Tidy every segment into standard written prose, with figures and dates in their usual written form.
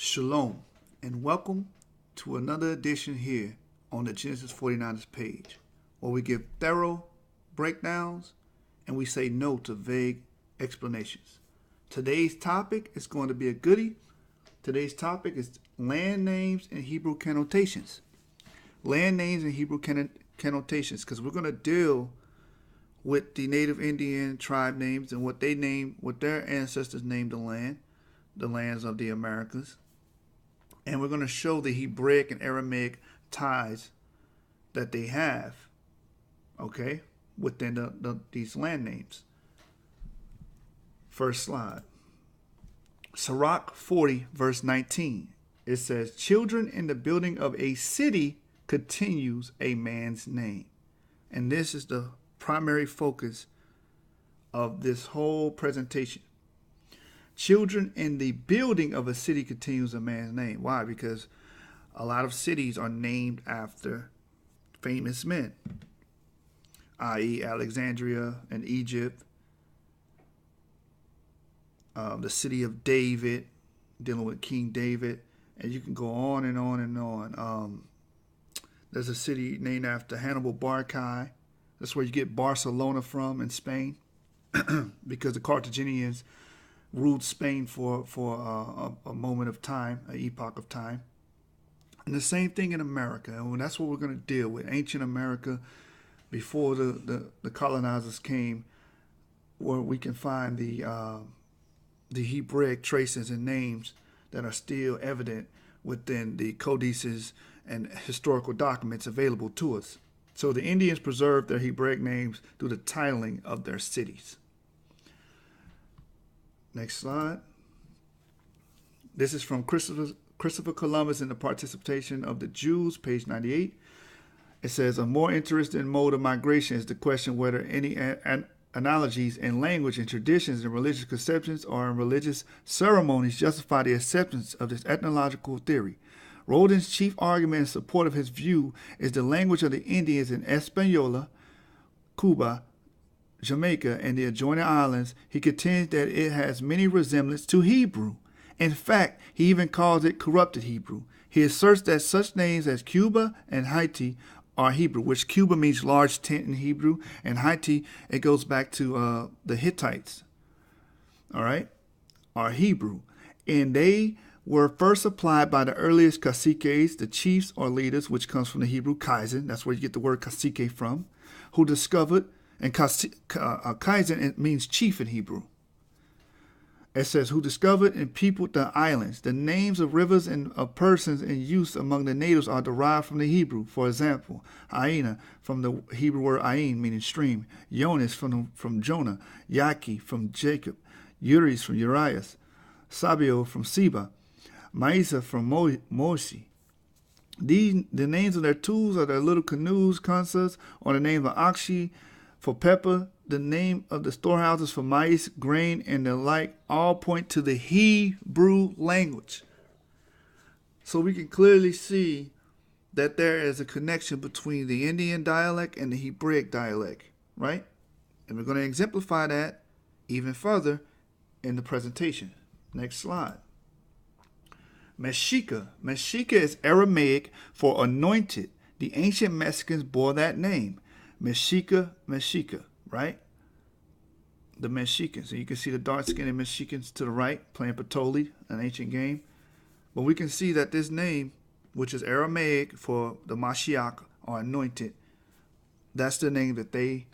Shalom, and welcome to another edition here on the Genesis 49ers page, where we give thorough breakdowns and we say no to vague explanations. Today's topic is going to be a goodie. Today's topic is land names and Hebrew connotations. Land names and Hebrew connotations, because we're going to deal with the native Indian tribe names and what their ancestors named the lands of the Americas. And we're going to show the Hebraic and Aramaic ties that they have, okay, within these land names. First slide. Sirach 40, verse 19. It says, children in the building of a city continues a man's name. And this is the primary focus of this whole presentation. Children in the building of a city continues a man's name. Why? Because a lot of cities are named after famous men, i.e. Alexandria in Egypt, the city of David, dealing with King David, and you can go on and on and on. There's a city named after Hannibal Barcay. That's where you get Barcelona from in Spain, because the Carthaginians ruled Spain for a moment of time, an epoch of time. And the same thing in America. And that's what we're going to deal with. Ancient America, before the colonizers came, where we can find the Hebraic traces and names that are still evident within the codices and historical documents available to us. So the Indians preserved their Hebraic names through the titling of their cities. Next slide. This is from Christopher Columbus in the Participation of the Jews, page 98. It says, a more interesting mode of migration is the question whether any analogies in language and traditions and religious conceptions or in religious ceremonies justify the acceptance of this ethnological theory. Rodin's chief argument in support of his view is the language of the Indians in Hispaniola, Cuba, Jamaica, and the adjoining islands. He contends that it has many resemblances to Hebrew. In fact, he even calls it corrupted Hebrew. He asserts that such names as Cuba and Haiti are Hebrew, which Cuba means large tent in Hebrew, and Haiti, it goes back to the Hittites, all right, are Hebrew. And they were first applied by the earliest caciques, the chiefs or leaders, which comes from the Hebrew kaizen. That's where you get the word cacique from, who discovered. And kaizen, it means chief in Hebrew. It says, who discovered and peopled the islands. The names of rivers and of persons in use among the natives are derived from the Hebrew. For example, Aina, from the Hebrew word Ain, meaning stream. Jonas, from Jonah. Yaki, from Jacob. Urias, from Urias. Sabio, from Seba. Maisa, from Mosi. The names of their tools are their little canoes, kansas, or the name of Akshi, for pepper, the name of the storehouses for maize, grain, and the like, all point to the Hebrew language. So we can clearly see that there is a connection between the Indian dialect and the Hebraic dialect, right? And we're going to exemplify that even further in the presentation. Next slide. Meshika. Meshika is Aramaic for anointed. The ancient Mexicans bore that name. Mexica, right? The Mexicans. So you can see the dark-skinned Mexicans to the right playing Patoli, an ancient game. But we can see that this name, which is Aramaic for the Mashiach, or anointed, that's the name that they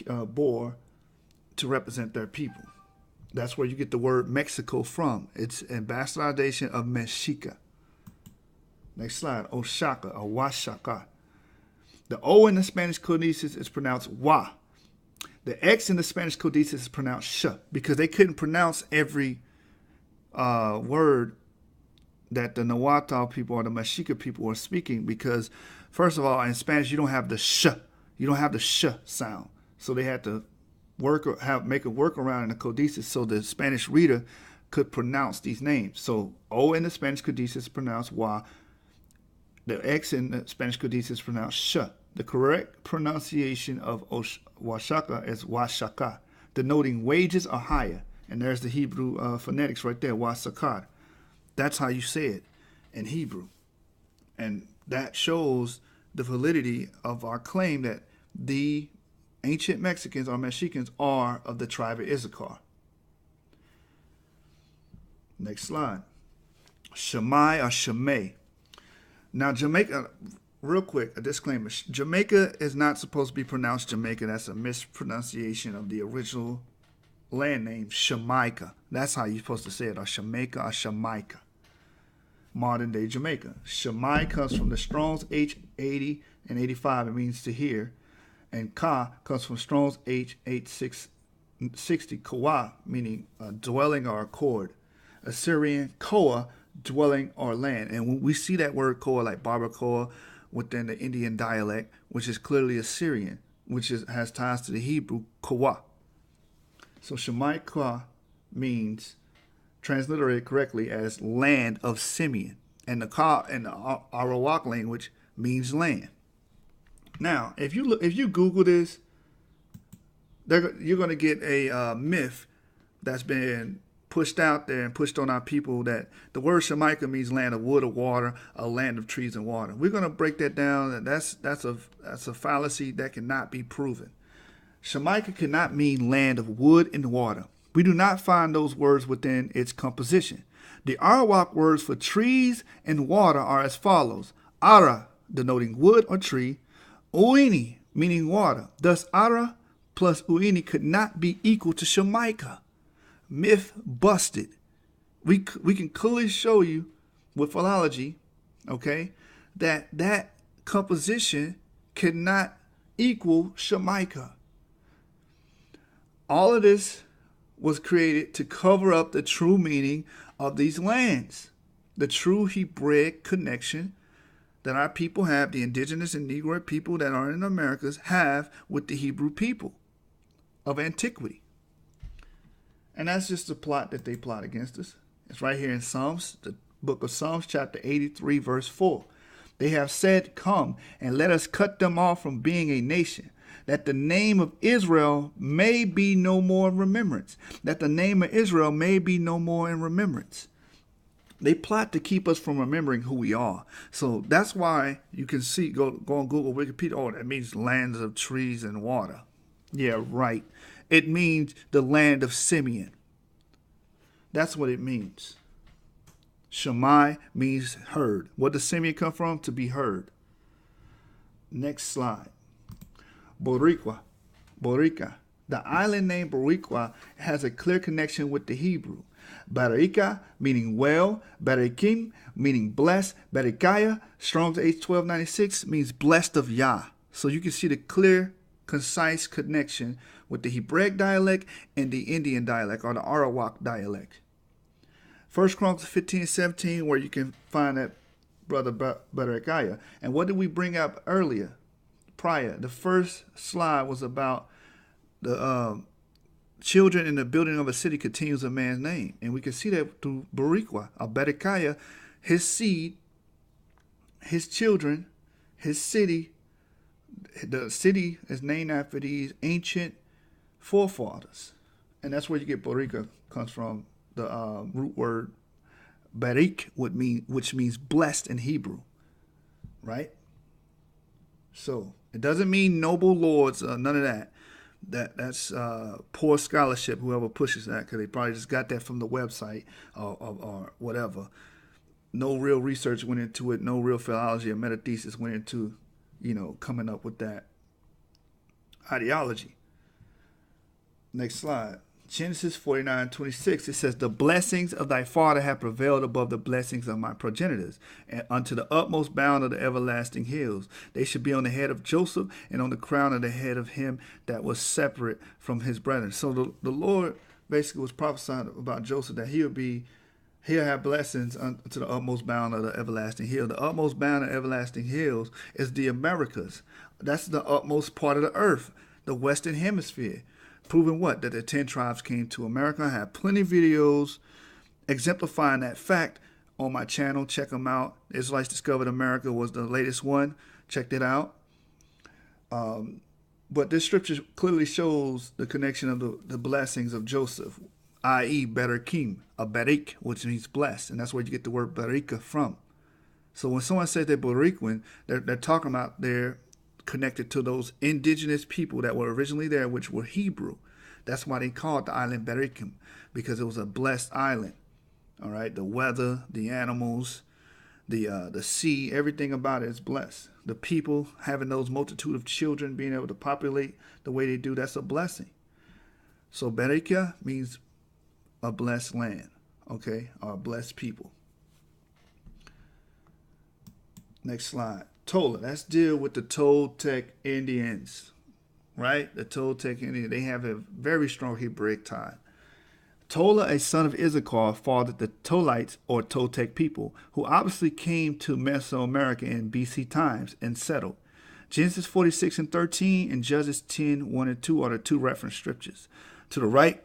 bore to represent their people. That's where you get the word Mexico from. It's an bastardization of Mexica. Next slide. Oaxaca, or Oaxaca. The O in the Spanish codices is pronounced wa. The X in the Spanish codices is pronounced sh, because they couldn't pronounce every word that the Nahuatl people or the Mexica people were speaking, because, first of all, in Spanish, you don't have the sh. You don't have the sh sound. So they had to make a workaround in the codices so the Spanish reader could pronounce these names. So O in the Spanish codices is pronounced wa. The X in the Spanish codices is pronounced sh. The correct pronunciation of Oaxaca is Oaxaca, denoting wages are higher. And there's the Hebrew phonetics right there, Wasakar. That's how you say it in Hebrew. And that shows the validity of our claim that the ancient Mexicans or Mexicans are of the tribe of Issachar. Next slide. Shammai or Shemay. Now, Jamaica, real quick, a disclaimer. Jamaica is not supposed to be pronounced Jamaica. That's a mispronunciation of the original land name, Jamaica. That's how you're supposed to say it, or Jamaica or Jamaica. Modern day Jamaica. Shammai comes from the Strong's H80 and 85. It means to hear. And Ka comes from Strong's H8660, Kawa, meaning dwelling or accord. Assyrian, Koa, dwelling or land. And when we see that word Koa, like barbacoa, within the Indian dialect, which is clearly Assyrian, which has ties to the Hebrew, Kawa. So Shammai Ka means, transliterated correctly, as land of Simeon. And the Ka in the Arawak language means land. Now, if you Google this, you're going to get a myth that's been pushed out there and pushed on our people that the word Shamaika means land of wood or water, a land of trees and water. We're going to break that down, and that's a fallacy that cannot be proven. Shamaika cannot mean land of wood and water. We do not find those words within its composition. The Arawak words for trees and water are as follows: Ara, denoting wood or tree; Uini, meaning water. Thus, Ara plus Uini could not be equal to Shamaika. Myth busted. We can clearly show you with philology, okay, that composition cannot equal Shamaika. All of this was created to cover up the true meaning of these lands, the true Hebraic connection that our people have, the indigenous and Negroid people that are in the Americas have with the Hebrew people of antiquity. And that's just the plot that they plot against us. It's right here in Psalms, the book of Psalms, chapter 83, verse 4. They have said, "Come, and let us cut them off from being a nation, that the name of Israel may be no more in remembrance." That the name of Israel may be no more in remembrance. They plot to keep us from remembering who we are. So that's why you can see, go on Google, Wikipedia, oh, that means lands of trees and water. Yeah, right. It means the land of Simeon. That's what it means. Shammai means heard. What does Simeon come from? To be heard. Next slide. Boricua. The island name Boricua has a clear connection with the Hebrew. Barika, meaning well. Barikim, meaning blessed. Barikaya, Strong's H1296, means blessed of Yah. So you can see the clear, concise connection with the Hebraic dialect and the Indian dialect, or the Arawak dialect. 1 Chronicles 15 and 17, where you can find that brother Berechiah. And what did we bring up earlier, prior? The first slide was about the children in the building of a city continues a man's name. And we can see that through Berechiah, Berechiah, his seed, his children, his city. The city is named after these ancient forefathers. And that's where you get Boricua comes from, the root word Barik, which means blessed in Hebrew, right? So it doesn't mean noble lords, none of that. That's poor scholarship, whoever pushes that, because they probably just got that from the website or whatever. No real research went into it. No real philology or metathesis went into, coming up with that ideology. Next slide. Genesis 49:26. It says, "The blessings of thy father have prevailed above the blessings of my progenitors, and unto the utmost bound of the everlasting hills. They should be on the head of Joseph, and on the crown of the head of him that was separate from his brethren." So the Lord basically was prophesying about Joseph, that he'll have blessings unto the utmost bound of the everlasting hill. The utmost bound of everlasting hills is the Americas. That's the utmost part of the earth, the Western Hemisphere. Proving what? That the 10 tribes came to America. I have plenty of videos exemplifying that fact on my channel. Check them out. Israelites Discovered America was the latest one. Check it out. But this scripture clearly shows the connection of the blessings of Joseph i.e. Berakim, a Berik, which means blessed. And that's where you get the word Berika from. So when someone says they're Boricuan, they're talking about they're connected to those indigenous people that were originally there, which were Hebrew. That's why they called the island Berikim, because it was a blessed island. All right, the weather, the animals, the sea, everything about it is blessed. The people having those multitude of children, being able to populate the way they do, that's a blessing. So Berika means a blessed land, okay, or a blessed people. Next slide. Tola. Let's deal with the Toltec Indians, right? The Toltec Indians, they have a very strong Hebraic tie. Tola, a son of Issachar, fathered the Tolites, or Toltec people, who obviously came to Mesoamerica in BC times and settled. Genesis 46 and 13 and Judges 10, 1 and 2 are the two reference scriptures. To the right,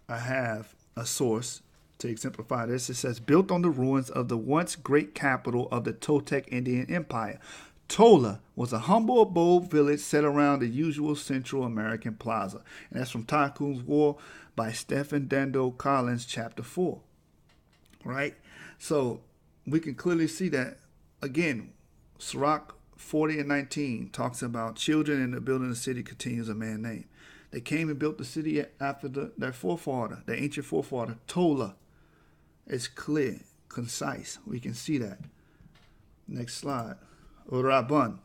I have a source to exemplify this. It says, built on the ruins of the once great capital of the Toltec Indian Empire. Tola was a humble abode village set around the usual Central American plaza. And that's from Tycoon's War by Stephen Dando Collins, chapter 4. Right? So we can clearly see that, again, Sirach 40 and 19 talks about children in the building of the city continues a man name. They came and built the city after their forefather, their ancient forefather, Tola. It's clear, concise. We can see that. Next slide. Rabban.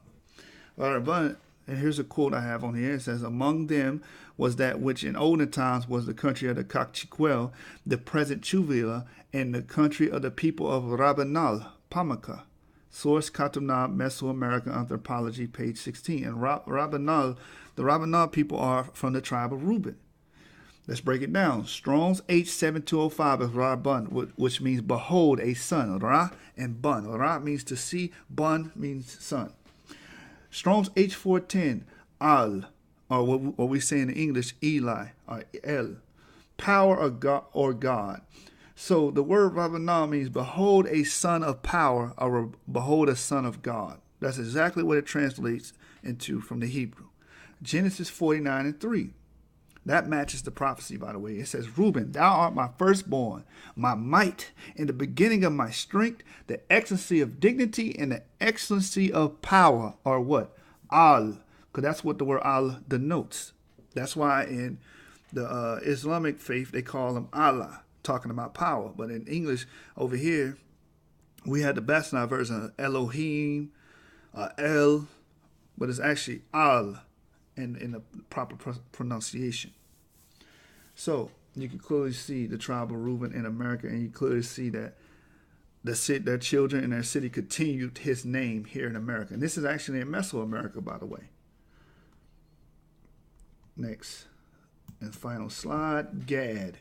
Rabban, and here's a quote I have on here. It says, among them was that which in olden times was the country of the Caciquel, the present Chuvila, and the country of the people of Rabbanal, Pamaka. Source Katunab, Mesoamerican Anthropology, page 16. And Rabbanal, the Rabbanal people are from the tribe of Reuben. Let's break it down. Strong's H7205 is Rabban, which means behold a son. Ra and Bun. Ra means to see, Bun means son. Strong's H410, Al, or what we say in English, Eli, or El, power or God. So the word Rabbanah means behold a son of power, or behold a son of God. That's exactly what it translates into from the Hebrew. Genesis 49 and 3. That matches the prophecy, by the way. It says, Reuben, thou art my firstborn, my might, in the beginning of my strength, the excellency of dignity, and the excellency of power, or what? Al, because that's what the word al denotes. That's why in the Islamic faith, they call him Allah, talking about power. But in English, over here, we had the Basnite version of Elohim, El, but it's actually Al in the proper pronunciation. So you can clearly see the tribe of Reuben in America, and you clearly see that their children in their city continued his name here in America. And this is actually in Mesoamerica, by the way. Next and final slide, Gad.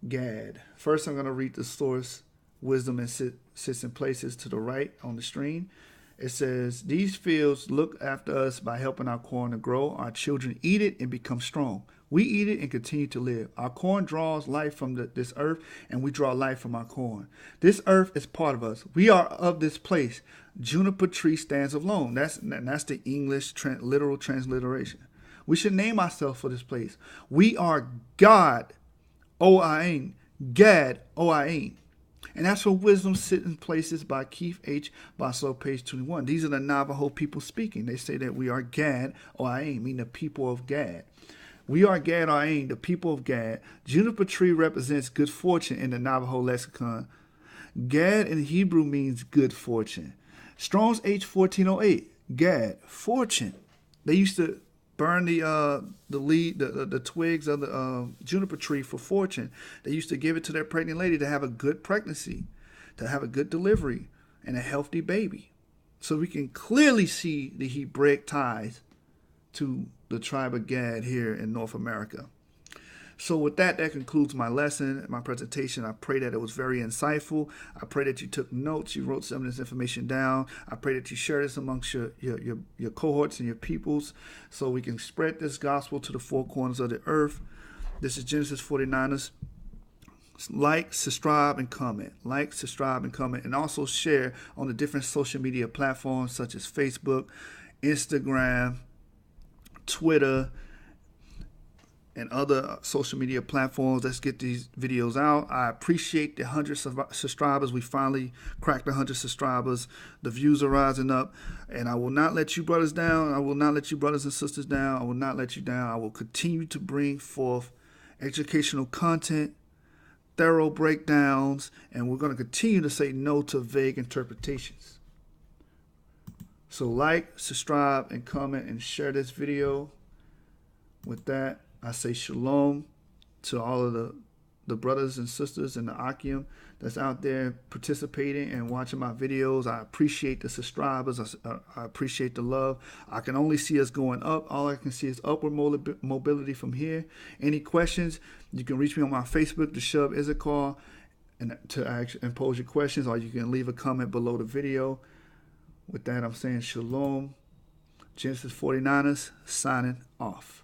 Gad. First, I'm going to read the source, Wisdom and Sits in Places, to the right on the screen. It says, these fields look after us by helping our corn to grow. Our children eat it and become strong. We eat it and continue to live. Our corn draws life from this earth, and we draw life from our corn. This earth is part of us. We are of this place. Juniper tree stands alone. That's the English literal transliteration. We should name ourselves for this place. We are God, O-I-N, Gad, O-I-N. And that's for Wisdom Sit in Places by Keith H. Boslow, page 21. These are the Navajo people speaking. They say that we are Gad, O-I-N, meaning the people of Gad. We are Gad, O-I-N, the people of Gad. Juniper tree represents good fortune in the Navajo lexicon. Gad in Hebrew means good fortune. Strong's H1408, Gad, fortune. They used to burn the twigs of the juniper tree for fortune. They used to give it to their pregnant lady to have a good pregnancy, to have a good delivery, and a healthy baby. So we can clearly see the Hebraic ties to the tribe of Gad here in North America. So with that concludes my lesson, my presentation. I pray that it was very insightful. I pray that you took notes, you wrote some of this information down. I pray that you share this amongst your cohorts and your peoples so we can spread this gospel to the four corners of the earth. This is Genesis 49ers. Like, subscribe, and comment. Like, subscribe, and comment. And also share on the different social media platforms such as Facebook, Instagram, Twitter, and other social media platforms. Let's get these videos out. I appreciate the 100 subscribers. We finally cracked 100 subscribers. The views are rising up, and I will not let you brothers down. I will not let you brothers and sisters down. I will not let you down. I will continue to bring forth educational content, thorough breakdowns, and we're going to continue to say no to vague interpretations. So like, subscribe, and comment, and share this video. With that, I say shalom to all of the brothers and sisters in the Akim that's out there participating and watching my videos. I appreciate the subscribers. I appreciate the love. I can only see us going up. All I can see is upward mobility from here. Any questions, you can reach me on my Facebook, Deshub Issachar, and to actually pose your questions, or you can leave a comment below the video. With that, I'm saying shalom. Genesis 49ers signing off.